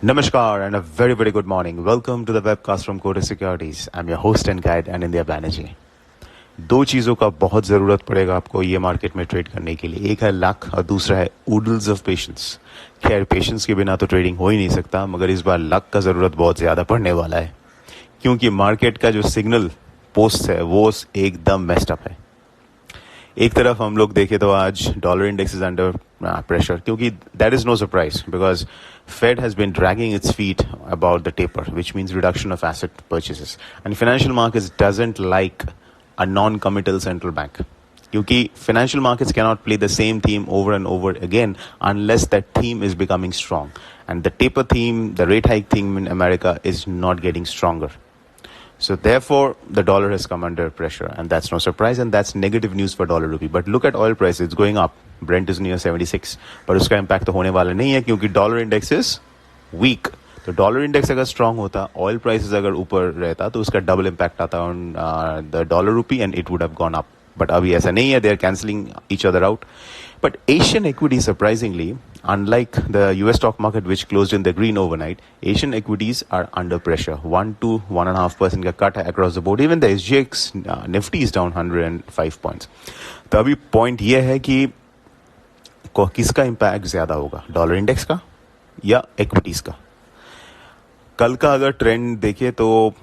Namaskar and a very very good morning. Welcome to the webcast from Kotak Securities. I'm your host and guide Anindya Banerjee. दो चीज़ों का बहुत ज़रूरत पड़ेगा आपको ये मार्केट में ट्रेड करने के लिए. एक है लक और दूसरा है ओडल्स ऑफ पेशेंस. खैर पेशेंस के बिना तो ट्रेडिंग हो ही नहीं सकता, मगर इस बार लक का ज़रूरत बहुत ज़्यादा पड़ने वाला है क्योंकि मार्केट का जो सिग्नल पोस्ट है वो एकदम मेस्ड अप है. एक तरफ हम लोग देखें तो आज dollar index is under pressure क्योंकि that is no surprise because Fed has been dragging its feet about the taper, which means reduction of asset purchases. And financial markets doesn't like a non-committal central bank. Kyunki financial markets cannot play the same theme over and over again unless that theme is becoming strong. And the taper theme, the rate hike theme in America is not getting stronger. So therefore, the dollar has come under pressure, and that's no surprise, and that's negative news for dollar rupee. But look at oil prices; it's going up. Brent is near 76, पर उसका impact तो होने वाला नहीं है क्योंकि dollar index is weak. तो dollar index अगर strong होता, oil prices अगर ऊपर रहता, तो उसका double impact आता on the dollar rupee, and it would have gone up. But अभी ऐसा नहीं है; they are cancelling each other out. But Asian equities, surprisingly, unlike the US stock market which closed in the green overnight, Asian equities are under pressure. 1 to 1.5% का cut है across the board. Even the SGX Nifty is down 105 points. तो अभी point ये है कि किसका impact ज्यादा होगा, डॉलर इंडेक्स का या इक्विटीज का. कल का अगर ट्रेंड देखे तो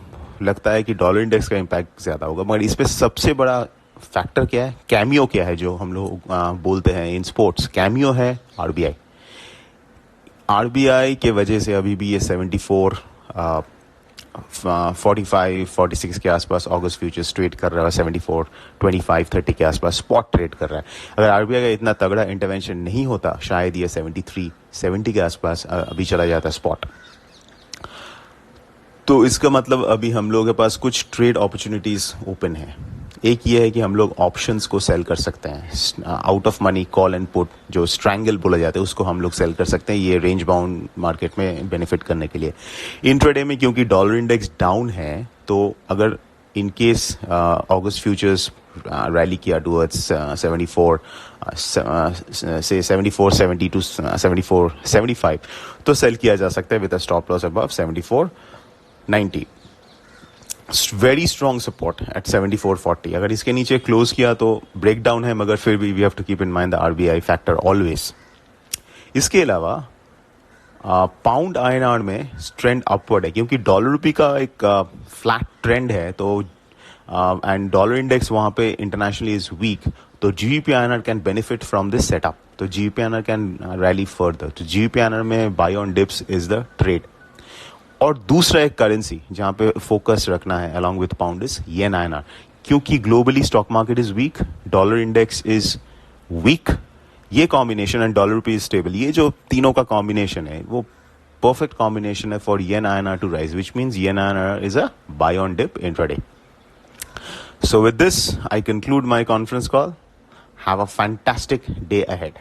लगता है कि डॉलर इंडेक्स का इम्पैक्ट ज्यादा होगा, मगर इस पे सबसे बड़ा फैक्टर क्या है, कैमियो क्या है, जो हम लोग बोलते हैं इन स्पोर्ट्स. कैमियो है आरबीआई. आरबीआई के वजह से अभी भी ये 74 45 46 के आसपास अगस्त फ्यूचर्स ट्रेड कर रहा है. 74 25 30 के आसपास स्पॉट ट्रेड कर रहा है. अगर आरबीआई का इतना तगड़ा इंटरवेंशन नहीं होता शायद ये 73 70 के आसपास अभी चला जाता स्पॉट. तो इसका मतलब अभी हम लोगों के पास कुछ ट्रेड अपॉर्चुनिटीज ओपन है. एक ये है कि हम लोग ऑप्शंस को सेल कर सकते हैं. Out of money call and put जो स्ट्रैंगल बोला जाता है उसको हम लोग सेल कर सकते हैं, ये रेंज बाउंड मार्केट में बेनिफिट करने के लिए. इंट्राडे में क्योंकि डॉलर इंडेक्स डाउन है तो अगर in case August futures rally किया टूवर्ड्स 74 से 74 70 टू 74 75 तो सेल किया जा सकता है with a stop loss above 74 90. Very strong support at 74.40. अगर इसके नीचे क्लोज किया तो ब्रेक डाउन है, मगर फिर भी we have to keep in mind the RBI factor always. इसके अलावा पाउंड आईएनआर में ट्रेंड अपवर्ड है क्योंकि डॉलर रुपी का एक फ्लैट ट्रेंड है. तो एंड डॉलर इंडेक्स वहां पे इंटरनेशनली इज वीक, तो GBP INR can benefit from this setup. तो GBP INR can rally further. तो जीबीपी आईएनआर में buy on dips is the trade. और दूसरा एक करेंसी जहां पे फोकस रखना है along with pound is yen INR क्योंकि globally stock market is weak, dollar index is weak. ये combination and dollar rupee is stable, ये जो तीनों का कॉम्बिनेशन है वो परफेक्ट कॉम्बिनेशन है for yen INR to rise, which means yen INR is a buy on dip intraday. So with this, I conclude my conference call. Have a fantastic day ahead.